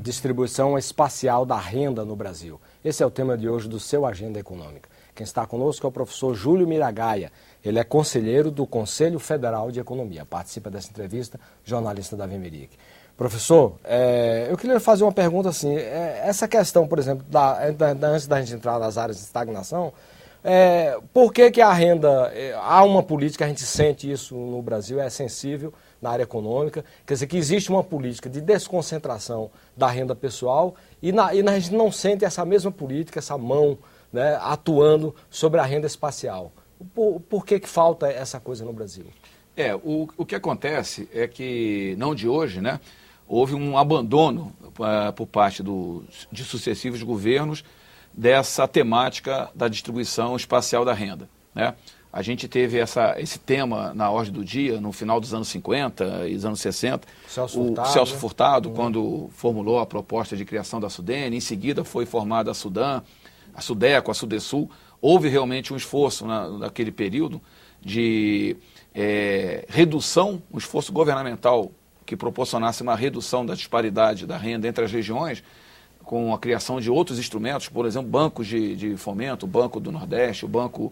distribuição espacial da renda no Brasil. Esse é o tema de hoje do seu Agenda Econômica. Quem está conosco é o professor Júlio Miragaia. Ele é conselheiro do Conselho Federal de Economia. Participa dessa entrevista, jornalista da Vemeric. Professor, eu queria fazer uma pergunta assim. Essa questão, por exemplo, antes da gente entrar nas áreas de estagnação, por que a renda, há uma política, a gente sente isso no Brasil, é sensível na área econômica, quer dizer que existe uma política de desconcentração da renda pessoal e a gente não sente essa mesma política, essa mão, né, atuando sobre a renda espacial. Por que falta essa coisa no Brasil? O que acontece é que, não de hoje, né, houve um abandono por parte de sucessivos governos dessa temática da distribuição espacial da renda, né? A gente teve esse tema na ordem do dia no final dos anos 50 e dos anos 60. Celso Furtado, quando formulou a proposta de criação da Sudene, em seguida foi formada a Sudan, a Sudeco, a Sudesul. Houve realmente um esforço naquele período de redução, um esforço governamental que proporcionasse uma redução da disparidade da renda entre as regiões, com a criação de outros instrumentos, por exemplo, bancos de fomento, o Banco do Nordeste, o Banco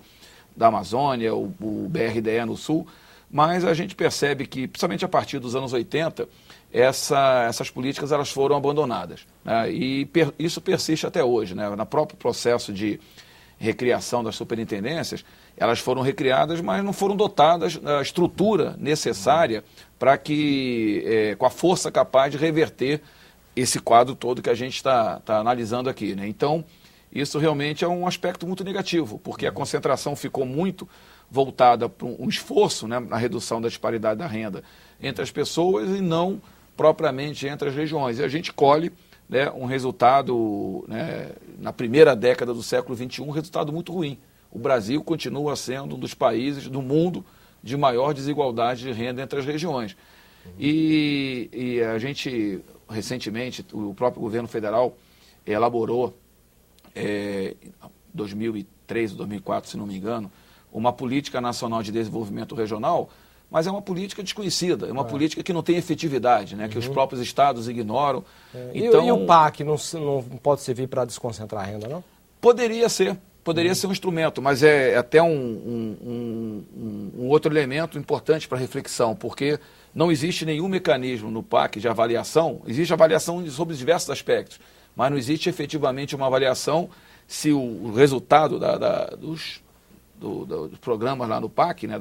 da Amazônia, o BRDE no Sul, mas a gente percebe que, principalmente a partir dos anos 80, essas políticas elas foram abandonadas, né? E isso persiste até hoje, né? No próprio processo de recriação das superintendências, elas foram recriadas, mas não foram dotadas da estrutura necessária para que, com a força capaz de reverter esse quadro todo que a gente está analisando aqui, né? Então, isso realmente é um aspecto muito negativo, porque a concentração ficou muito voltada para um esforço, né, na redução da disparidade da renda entre as pessoas e não propriamente entre as regiões. E a gente colhe, né, um resultado, né, na primeira década do século XXI, um resultado muito ruim. O Brasil continua sendo um dos países do mundo de maior desigualdade de renda entre as regiões. E a gente, recentemente, o próprio governo federal elaborou, em 2003 ou 2004, se não me engano, uma política nacional de desenvolvimento regional, mas é uma política desconhecida, é uma política que não tem efetividade, né, que os próprios estados ignoram. Então, e o PAC não pode servir para desconcentrar a renda, não? Poderia ser um instrumento, mas é até um outro elemento importante para reflexão, porque não existe nenhum mecanismo no PAC de avaliação, existe avaliação sobre diversos aspectos, mas não existe efetivamente uma avaliação se o resultado dos programas lá no PAC, né,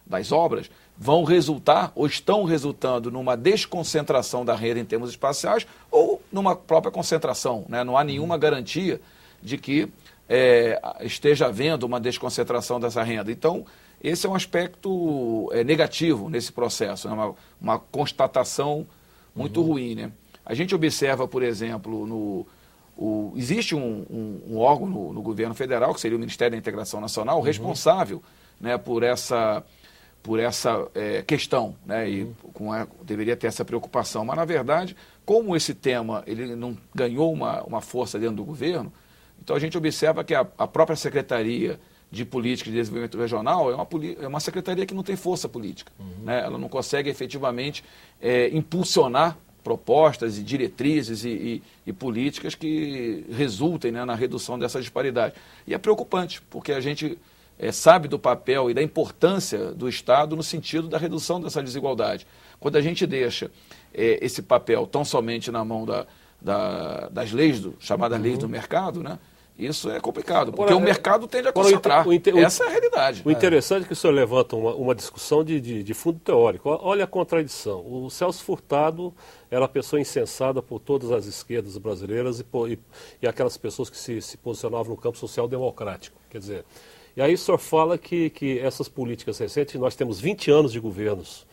das obras, vão resultar ou estão resultando numa desconcentração da renda em termos espaciais ou numa própria concentração, né? Não há nenhuma garantia de que esteja havendo uma desconcentração dessa renda. Então, esse é um aspecto negativo nesse processo, né? Uma constatação muito ruim, né? A gente observa, por exemplo, existe um órgão no governo federal, que seria o Ministério da Integração Nacional, responsável, né, por essa questão, né, e deveria ter essa preocupação. Mas, na verdade, como esse tema ele não ganhou uma força dentro do governo, então a gente observa que a própria Secretaria de Política de Desenvolvimento Regional é uma secretaria que não tem força política, né? Ela não consegue efetivamente impulsionar propostas e diretrizes e políticas que resultem, né, na redução dessa disparidade. E é preocupante, porque a gente sabe do papel e da importância do Estado no sentido da redução dessa desigualdade. Quando a gente deixa esse papel tão somente na mão das leis, chamadas leis do mercado, né, isso é complicado, porque o mercado tende a concentrar. Essa é a realidade. O interessante é que o senhor levanta uma discussão de fundo teórico. Olha a contradição. O Celso Furtado era a pessoa incensada por todas as esquerdas brasileiras e aquelas pessoas que se posicionavam no campo social-democrático. Quer dizer, e aí o senhor fala que essas políticas recentes, nós temos 20 anos de governos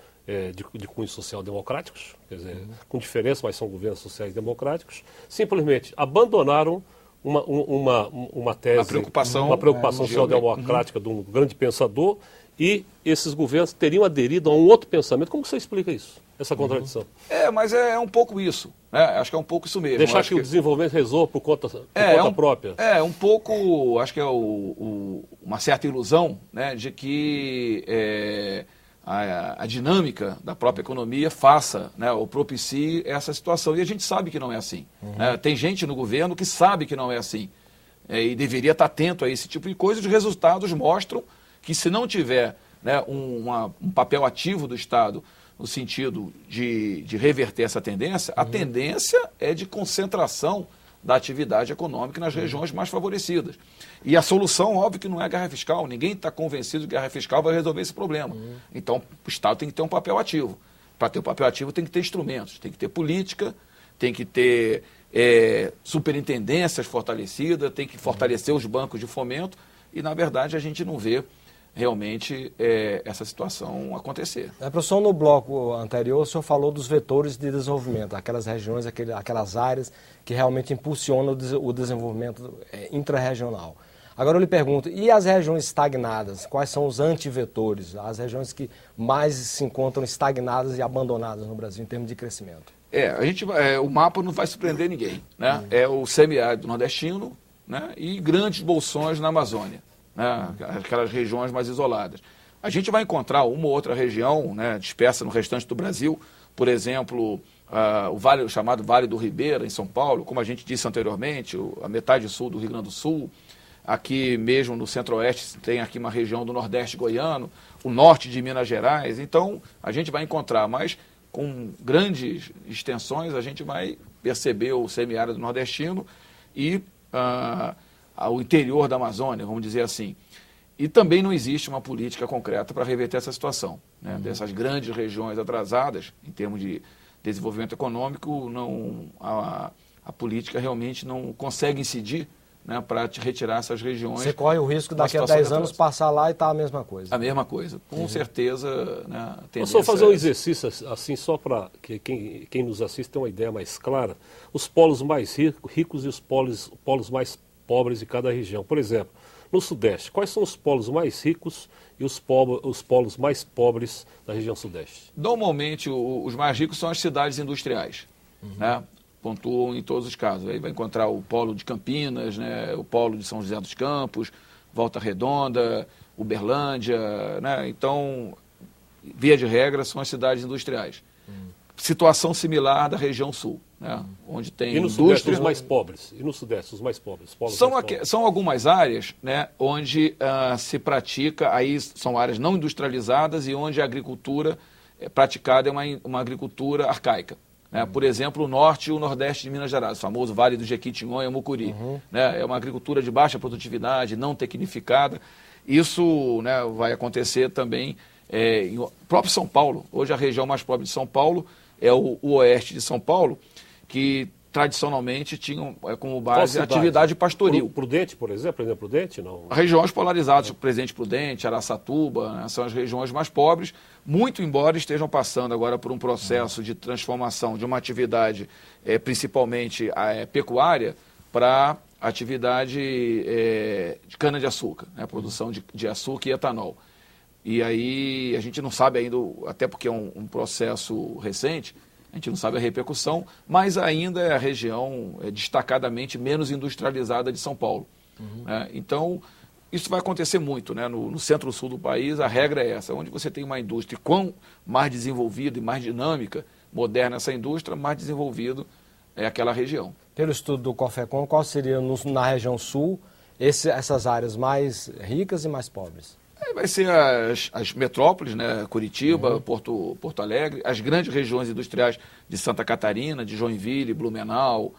de cunho social-democráticos, quer dizer, com diferença, mas são governos sociais democráticos, simplesmente abandonaram uma tese, uma preocupação social-democrática de um grande pensador, e esses governos teriam aderido a um outro pensamento. Como você explica isso, essa contradição? Mas é um pouco isso, né? Acho que é um pouco isso mesmo. Deixar que o desenvolvimento resolva por conta própria? Um pouco, acho que é uma certa ilusão, né, de que a dinâmica da própria economia faça, né, ou propicie essa situação. E a gente sabe que não é assim. Né? Tem gente no governo que sabe que não é assim. E deveria estar atento a esse tipo de coisa. Os resultados mostram que se não tiver, né, um papel ativo do Estado no sentido de reverter essa tendência, a tendência é de concentração da atividade econômica nas regiões mais favorecidas. E a solução, óbvio, que não é guerra fiscal. Ninguém está convencido que guerra fiscal vai resolver esse problema. Então, o Estado tem que ter um papel ativo. Para ter um papel ativo, tem que ter instrumentos, tem que ter política, tem que ter superintendências fortalecidas, tem que fortalecer os bancos de fomento. E, na verdade, a gente não vê realmente essa situação acontecer. Professor, no bloco anterior, o senhor falou dos vetores de desenvolvimento, aquelas regiões, aquelas áreas que realmente impulsionam o desenvolvimento intrarregional. Agora eu lhe pergunto, e as regiões estagnadas? Quais são os antivetores, as regiões que mais se encontram estagnadas e abandonadas no Brasil em termos de crescimento? O mapa não vai surpreender ninguém. Né? É o semiárido nordestino, né, e grandes bolsões na Amazônia. Né, aquelas regiões mais isoladas. A gente vai encontrar uma ou outra região, né, dispersa no restante do Brasil, por exemplo, o chamado Vale do Ribeira, em São Paulo, como a gente disse anteriormente, a metade sul do Rio Grande do Sul, aqui mesmo no centro-oeste tem aqui uma região do nordeste goiano, o norte de Minas Gerais. Então, a gente vai encontrar, mas com grandes extensões, a gente vai perceber o semiárido nordestino e ao interior da Amazônia, vamos dizer assim. E também não existe uma política concreta para reverter essa situação. Né? Dessas grandes regiões atrasadas, em termos de desenvolvimento econômico, a política realmente não consegue incidir, né, para retirar essas regiões. Você corre o risco daqui a 10 anos passar lá e estar a mesma coisa. A mesma coisa, com certeza. Né, eu só fazer um exercício assim, só para que quem nos assiste tenha uma ideia mais clara. Os polos mais ricos e os polos mais pobres de cada região. Por exemplo, no Sudeste, quais são os polos mais ricos e os polos mais pobres da região Sudeste? Normalmente, os mais ricos são as cidades industriais, né? Pontuam em todos os casos. Aí vai encontrar o polo de Campinas, né? O polo de São José dos Campos, Volta Redonda, Uberlândia, né? Então, via de regra, são as cidades industriais. Situação similar da região sul, né? Onde tem e no Sudeste, os mais pobres? E no Sudeste, os mais pobres? São algumas áreas, né, onde se pratica, aí são áreas não industrializadas e onde a agricultura praticada é uma agricultura arcaica. Né? Por exemplo, o norte e o nordeste de Minas Gerais, o famoso Vale do Jequitinhonha e Mucuri. Né? É uma agricultura de baixa produtividade, não tecnificada. Isso, né, vai acontecer também em próprio São Paulo. Hoje a região mais pobre de São Paulo é o oeste de São Paulo, que tradicionalmente tinham como base a atividade pastoril. Prudente, por exemplo, Prudente? Não. Regiões polarizadas, Presidente Prudente, Araçatuba, né, são as regiões mais pobres, muito embora estejam passando agora por um processo de transformação de uma atividade principalmente pecuária para atividade de cana-de-açúcar, né, produção de açúcar e etanol. E aí a gente não sabe ainda, até porque é um processo recente, a gente não sabe a repercussão, mas ainda é a região destacadamente menos industrializada de São Paulo. Então, isso vai acontecer muito, né? No centro-sul do país, a regra é essa, onde você tem uma indústria, quão mais desenvolvida e mais dinâmica, moderna essa indústria, mais desenvolvido é aquela região. Pelo estudo do COFECON, qual seria na região sul essas áreas mais ricas e mais pobres? Vai ser as metrópoles, né? Curitiba, Porto Alegre, as grandes regiões industriais de Santa Catarina, de Joinville, Blumenau,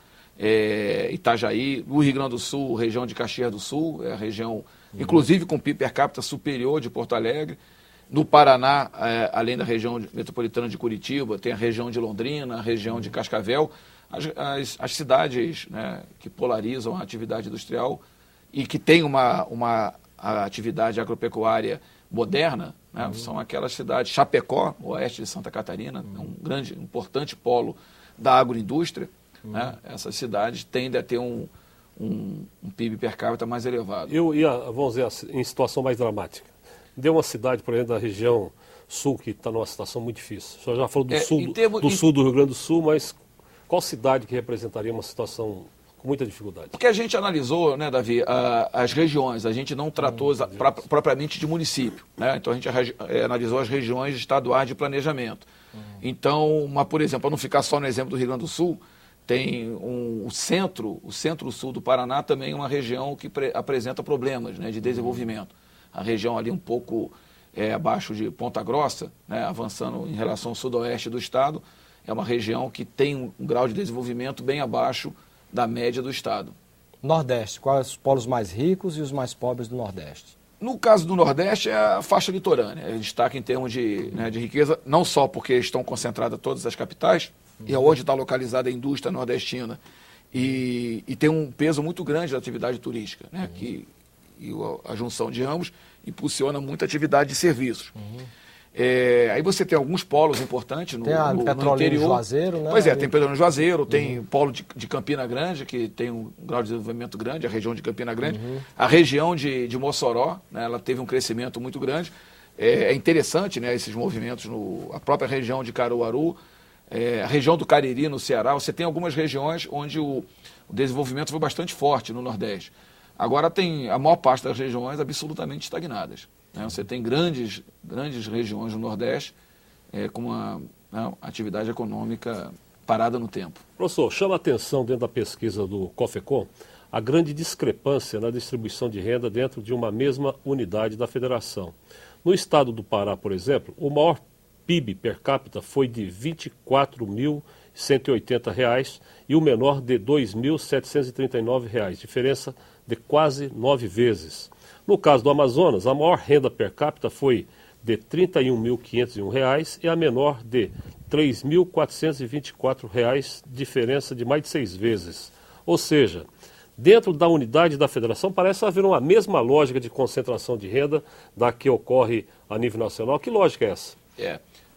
Itajaí, no Rio Grande do Sul, região de Caxias do Sul, é a região, inclusive com PIB per capita superior de Porto Alegre. No Paraná, além da região metropolitana de Curitiba, tem a região de Londrina, a região de Cascavel, as cidades, né, que polarizam a atividade industrial e que tem a atividade agropecuária moderna, né, são aquelas cidades, Chapecó, oeste de Santa Catarina, é um grande, importante polo da agroindústria, né, essas cidades tendem a ter um PIB per capita mais elevado. Eu ia, vamos dizer, em situação mais dramática. Deu uma cidade, por exemplo, da região sul, que está numa situação muito difícil. O senhor já falou do sul do Rio Grande do Sul, mas qual cidade que representaria uma situação com muita dificuldade. Porque a gente analisou, né, Davi, as regiões, a gente não tratou propriamente de município, né? Então a gente analisou as regiões estaduais de planejamento. Então, por exemplo, para não ficar só no exemplo do Rio Grande do Sul, tem o centro-sul do Paraná também é uma região que apresenta problemas, né, de desenvolvimento. A região ali um pouco abaixo de Ponta Grossa, né, avançando em relação ao sudoeste do estado, é uma região que tem um grau de desenvolvimento bem abaixo da média do estado. Nordeste, quais os polos mais ricos e os mais pobres do Nordeste? No caso do Nordeste, é a faixa litorânea. É destaque em termos de riqueza, não só porque estão concentradas todas as capitais, e é onde está localizada a indústria nordestina, e tem um peso muito grande da atividade turística, né, e a junção de ambos impulsiona muita atividade de serviços. Aí você tem alguns polos importantes no interior. Juazeiro, né? Pois é, tem Petrolina Juazeiro, tem polo de Campina Grande, que tem um grau de desenvolvimento grande, a região de Campina Grande. A região de Mossoró, né, ela teve um crescimento muito grande. É interessante, né, esses movimentos, a própria região de Caruaru, a região do Cariri, no Ceará. Você tem algumas regiões onde o desenvolvimento foi bastante forte no Nordeste. Agora tem a maior parte das regiões absolutamente estagnadas. Você tem grandes regiões no Nordeste com uma atividade econômica parada no tempo. Professor, chama a atenção dentro da pesquisa do COFECOM a grande discrepância na distribuição de renda dentro de uma mesma unidade da federação. No estado do Pará, por exemplo, o maior PIB per capita foi de R$ 24.180 e o menor de R$ 2.739, diferença de quase 9 vezes. No caso do Amazonas, a maior renda per capita foi de R$ 31.501 e a menor de R$ 3.424, diferença de mais de 6 vezes. Ou seja, dentro da unidade da federação parece haver uma mesma lógica de concentração de renda da que ocorre a nível nacional. Que lógica é essa?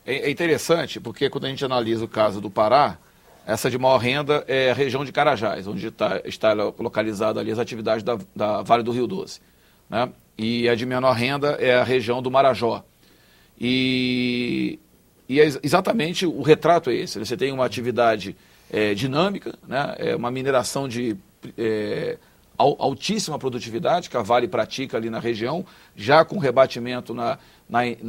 É interessante porque quando a gente analisa o caso do Pará, essa de maior renda é a região de Carajás, onde está localizada ali as atividades da Vale do Rio Doce. Né? E a de menor renda é a região do Marajó. E exatamente o retrato é esse. Você tem uma atividade dinâmica, né? Uma mineração de altíssima produtividade, que a Vale pratica ali na região, já com rebatimento na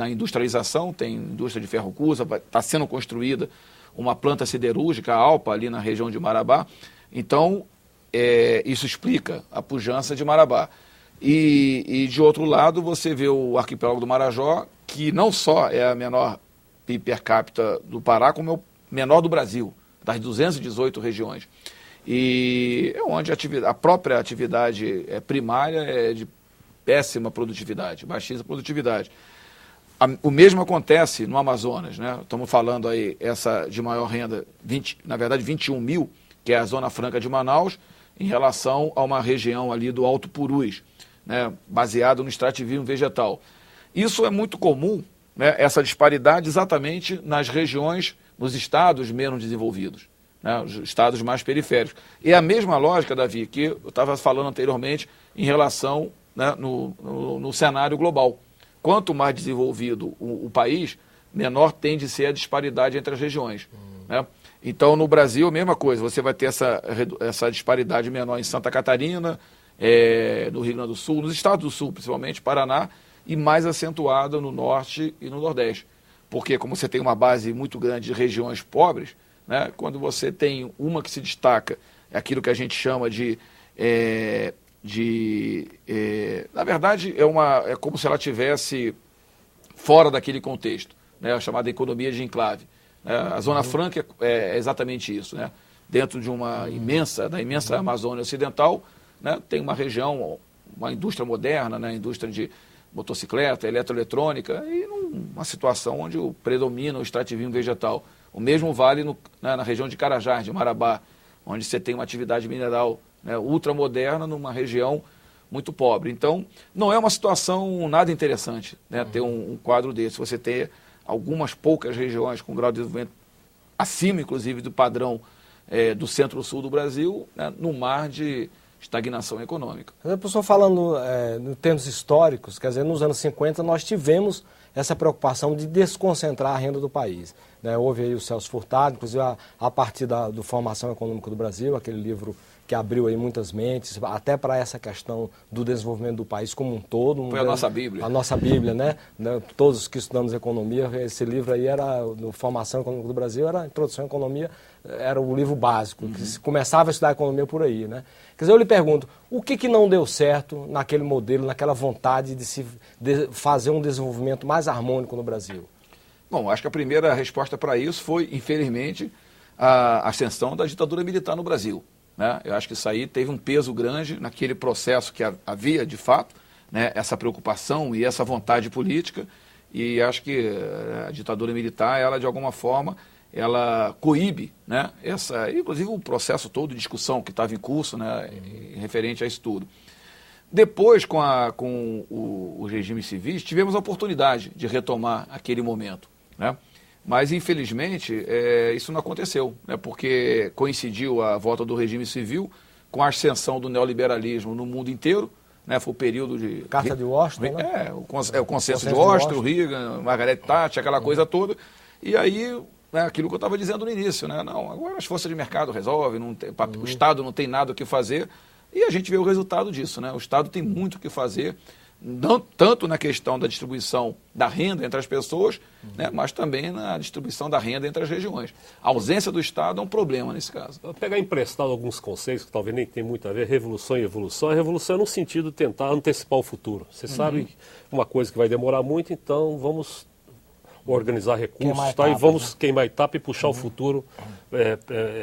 industrialização. Tem indústria de ferro-cusa, está sendo construída uma planta siderúrgica, a Alpa, ali na região de Marabá. Então, isso explica a pujança de Marabá. E de outro lado, você vê o arquipélago do Marajó, que não só é a menor PIB per capita do Pará, como é o menor do Brasil, das 218 regiões. E é onde a própria atividade primária é de péssima produtividade, baixíssima produtividade. O mesmo acontece no Amazonas, né? Estamos falando aí essa de maior renda, na verdade 21 mil, que é a Zona Franca de Manaus, em relação a uma região ali do Alto Purus, né, baseado no extrativismo vegetal. Isso é muito comum, né, essa disparidade exatamente nas regiões, nos estados menos desenvolvidos, né, os estados mais periféricos. E a mesma lógica, Davi, que eu estava falando anteriormente em relação, né, no cenário global. Quanto mais desenvolvido o país, menor tende a ser a disparidade entre as regiões. Né? Então, no Brasil, a mesma coisa, você vai ter essa disparidade menor em Santa Catarina, no Rio Grande do Sul, nos estados do Sul, principalmente, Paraná, e mais acentuada no Norte e no Nordeste. Porque, como você tem uma base muito grande de regiões pobres, né, quando você tem uma que se destaca, é aquilo que a gente chama na verdade, é como se ela estivesse fora daquele contexto, né, a chamada economia de enclave. A Zona Franca é exatamente isso, né? Dentro de da imensa Amazônia Ocidental, né, tem uma região, uma indústria moderna, né, indústria de motocicleta, eletroeletrônica, e numa situação onde predomina o extrativismo vegetal. O mesmo vale na região de Carajás, de Marabá, onde você tem uma atividade mineral, né, ultramoderna numa região muito pobre. Então, não é uma situação nada interessante, né, ter um quadro desse. Você ter algumas poucas regiões com grau de desenvolvimento acima, inclusive, do padrão do centro-sul do Brasil, né, no mar de estagnação econômica. Mas, professor, falando em termos históricos, quer dizer, nos anos 50 nós tivemos essa preocupação de desconcentrar a renda do país. Né? Houve aí o Celso Furtado, inclusive a partir do Formação Econômica do Brasil, aquele livro que abriu aí muitas mentes, até para essa questão do desenvolvimento do país como um todo. Foi a nossa Bíblia. A nossa Bíblia, né? Todos que estudamos economia, esse livro aí era, no Formação Econômica do Brasil, era a Introdução à Economia, era o livro básico, que se começava a estudar economia por aí, né? Quer dizer, eu lhe pergunto, o que não deu certo naquele modelo, naquela vontade de fazer um desenvolvimento mais harmônico no Brasil? Bom, acho que a primeira resposta para isso foi, infelizmente, a ascensão da ditadura militar no Brasil, né? Eu acho que isso aí teve um peso grande naquele processo que havia, de fato, né, essa preocupação e essa vontade política, e acho que a ditadura militar, ela, de alguma forma, ela coíbe, né, inclusive o processo todo de discussão que estava em curso, né, referente a isso tudo. Depois, com os regimes civis, tivemos a oportunidade de retomar aquele momento, né? Mas, infelizmente, isso não aconteceu, né? Porque coincidiu a volta do regime civil com a ascensão do neoliberalismo no mundo inteiro, né? Foi o período de... Carta de Washington, né? O consenso de Washington, Reagan, Margaret Thatcher, aquela coisa toda. E aí, né, aquilo que eu estava dizendo no início, né? Não, agora as forças de mercado resolvem, o Estado não tem nada o que fazer. E a gente vê o resultado disso, né? O Estado tem muito o que fazer, não tanto na questão da distribuição da renda entre as pessoas, né, mas também na distribuição da renda entre as regiões. A ausência do Estado é um problema nesse caso. Vou pegar emprestado alguns conceitos que talvez nem tem muito a ver, revolução e evolução. A revolução é no sentido de tentar antecipar o futuro. Você sabe uma coisa que vai demorar muito, então vamos organizar recursos e vamos queimar etapa e puxar o futuro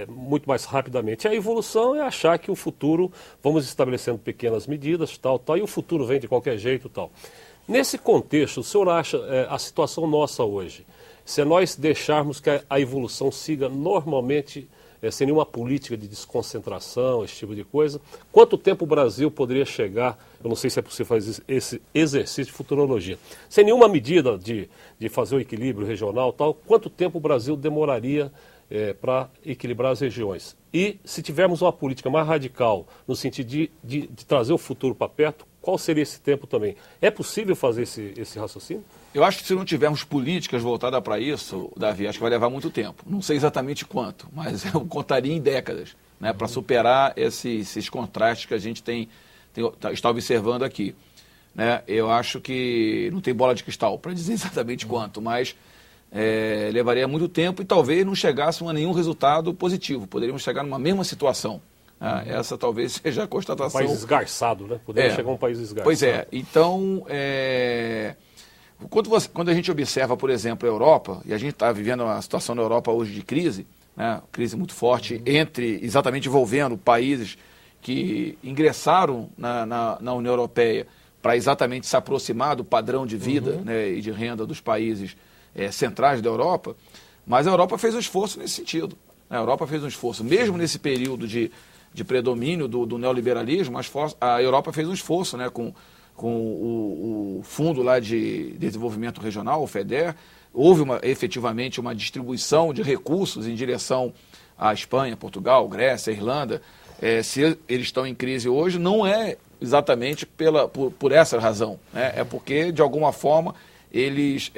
muito mais rapidamente. E a evolução é achar que o futuro, vamos estabelecendo pequenas medidas, tal, e o futuro vem de qualquer jeito, tal. Nesse contexto, o senhor acha a situação nossa hoje, se nós deixarmos que a evolução siga normalmente, sem nenhuma política de desconcentração, esse tipo de coisa, quanto tempo o Brasil poderia chegar, eu não sei se é possível fazer esse exercício de futurologia, sem nenhuma medida de fazer o equilíbrio regional, tal, quanto tempo o Brasil demoraria para equilibrar as regiões? E se tivermos uma política mais radical, no sentido de trazer o futuro para perto, qual seria esse tempo também? É possível fazer esse raciocínio? Eu acho que se não tivermos políticas voltadas para isso, Davi, acho que vai levar muito tempo. Não sei exatamente quanto, mas eu contaria em décadas, né, para superar esses contrastes que a gente está observando aqui, né? Eu acho que não tem bola de cristal para dizer exatamente quanto, mas levaria muito tempo e talvez não chegássemos a nenhum resultado positivo. Poderíamos chegar numa mesma situação. Essa talvez seja a constatação. Um país esgarçado, né? Poderia chegar a um país esgarçado. Pois é. Então, quando a gente observa, por exemplo, a Europa, e a gente está vivendo uma situação na Europa hoje de crise, né? Crise muito forte, exatamente envolvendo países que ingressaram na União Europeia para exatamente se aproximar do padrão de vida, né, e de renda dos países centrais da Europa, mas a Europa fez um esforço nesse sentido. A Europa fez um esforço, mesmo nesse período de predomínio do neoliberalismo, a Europa fez um esforço, né, com o Fundo lá de Desenvolvimento Regional, o FEDER. Houve efetivamente uma distribuição de recursos em direção à Espanha, Portugal, Grécia, Irlanda. Se eles estão em crise hoje, não é exatamente por essa razão, né? É porque, de alguma forma, eles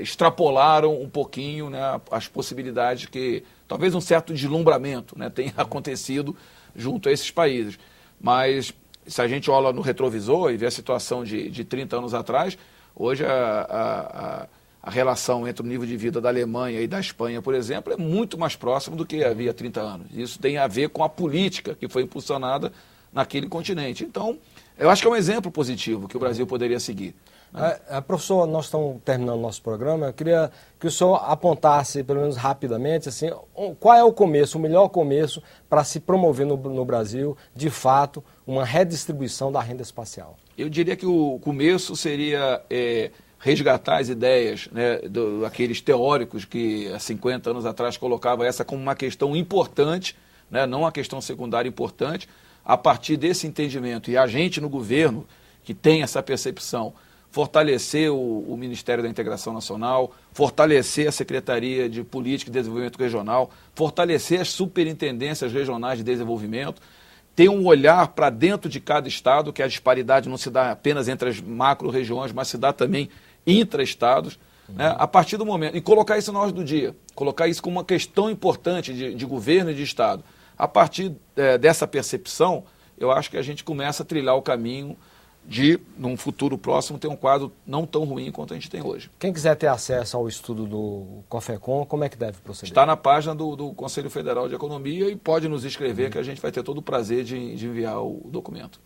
extrapolaram um pouquinho, né, as possibilidades que talvez um certo deslumbramento, né, tenha acontecido junto a esses países. Mas se a gente olha no retrovisor e vê a situação de 30 anos atrás, hoje a relação entre o nível de vida da Alemanha e da Espanha, por exemplo, é muito mais próximo do que havia 30 anos. Isso tem a ver com a política que foi impulsionada naquele continente. Então, eu acho que é um exemplo positivo que o Brasil poderia seguir. Professor, nós estamos terminando o nosso programa. Eu queria que o senhor apontasse, pelo menos rapidamente, assim, qual é o melhor começo para se promover no Brasil, de fato, uma redistribuição da renda espacial. Eu diria que o começo seria resgatar as ideias, né, daqueles teóricos que há 50 anos atrás colocavam essa como uma questão importante, né, não uma questão secundária importante. A partir desse entendimento, e a gente no governo que tem essa percepção, fortalecer o Ministério da Integração Nacional, fortalecer a Secretaria de Política e Desenvolvimento Regional, fortalecer as superintendências regionais de desenvolvimento, ter um olhar para dentro de cada estado, que a disparidade não se dá apenas entre as macro-regiões, mas se dá também intra-estados, né, a partir do momento, e colocar isso na ordem do dia, colocar isso como uma questão importante de governo e de Estado. A partir dessa percepção, eu acho que a gente começa a trilhar o caminho de, num futuro próximo, ter um quadro não tão ruim quanto a gente tem hoje. Quem quiser ter acesso ao estudo do COFECON, como é que deve proceder? Está na página do Conselho Federal de Economia e pode nos escrever que a gente vai ter todo o prazer de enviar o documento.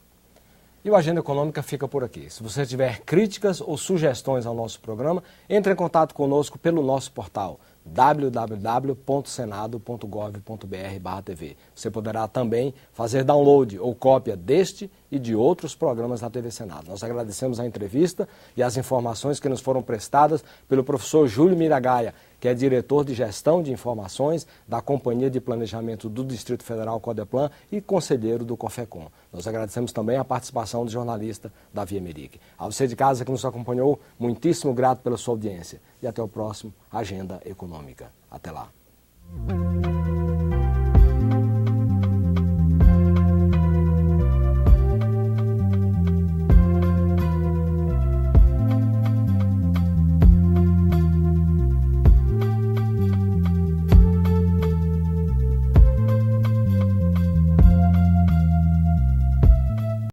E o Agenda Econômica fica por aqui. Se você tiver críticas ou sugestões ao nosso programa, entre em contato conosco pelo nosso portal www.senado.gov.br/TV. Você poderá também fazer download ou cópia deste e de outros programas da TV Senado. Nós agradecemos a entrevista e as informações que nos foram prestadas pelo professor Júlio Miragaia, que é diretor de Gestão de Informações da Companhia de Planejamento do Distrito Federal, Codeplan, e conselheiro do COFECON. Nós agradecemos também a participação do jornalista Davi Emerick. A você de casa que nos acompanhou, muitíssimo grato pela sua audiência. E até o próximo Agenda Econômica. Até lá.